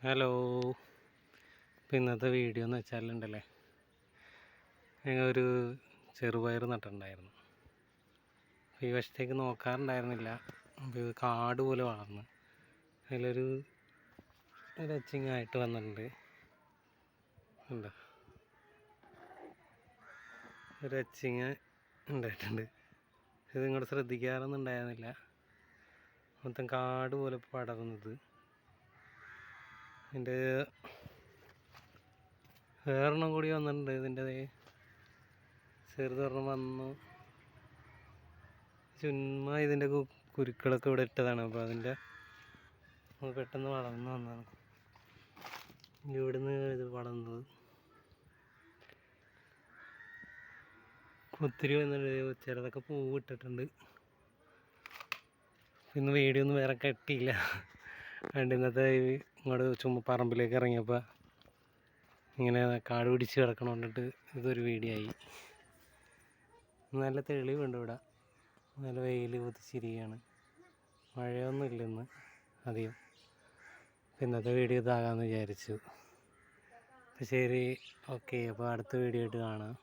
Hello. ഇപ്പം ഇന്നത്തെ video എന്ന് വെച്ചാലുണ്ടല്ലേ, ഞങ്ങൾ ഒരു ചെറുപയർ നട്ടിട്ടുണ്ടായിരുന്നു. അപ്പോൾ ഈ വശത്തേക്ക് നോക്കാറുണ്ടായിരുന്നില്ല. അപ്പോൾ ഇത് കാട് പോലെ വളർന്ന് അതിലൊരു അച്ചിങ്ങായിട്ട് വന്നിട്ടുണ്ട്. ഉണ്ടോ, ഒരു അച്ചിങ്ങ ഉണ്ടായിട്ടുണ്ട്. ഇത് ഇങ്ങോട്ട് ശ്രദ്ധിക്കാറൊന്നും ഉണ്ടായിരുന്നില്ല. മൊത്തം കാട് പോലെ പടർന്നത്. ഇതിൻ്റെ വേറെണ്ണം കൂടി വന്നിട്ടുണ്ട്. ഇതിൻ്റെ ചെറുതൊരെണ്ണം വന്നു. ചുമ്മാ ഇതിൻ്റെ കുരുക്കളൊക്കെ ഇവിടെ ഇട്ടതാണ്. അപ്പോൾ അതിൻ്റെ പെട്ടെന്ന് വളർന്നു വന്നതാണ്. ഇവിടുന്ന് ഇത് വളർന്നത് ഒത്തിരി വന്നിട്ടുണ്ട്. ചിലതൊക്കെ പൂവ് ഇട്ടിട്ടുണ്ട്. ഇന്ന് വീഡിയോ ഒന്നും വേറെ കെട്ടിയില്ല. അതുകൊണ്ട് ഇന്നത്തെ ഇങ്ങോട്ട് ചുമ്മാ പറമ്പിലേക്ക് ഇറങ്ങിയപ്പോൾ ഇങ്ങനെ കാട് പിടിച്ച് കിടക്കണോണ്ടിട്ട് ഇതൊരു വീഡിയോ ആയി. നല്ല തെളിവുണ്ട് ഇവിടെ, നല്ല വെയിൽ കുതിച്ചിരിക്കുകയാണ്. മഴയൊന്നും ഇല്ല ഇന്ന് അധികം. ഇന്നത്തെ വീഡിയോ ഇതാകാമെന്ന് വിചാരിച്ചു. അപ്പോൾ ശരി, ഓക്കെ. അപ്പോൾ അടുത്ത വീഡിയോ ആയിട്ട് കാണാം.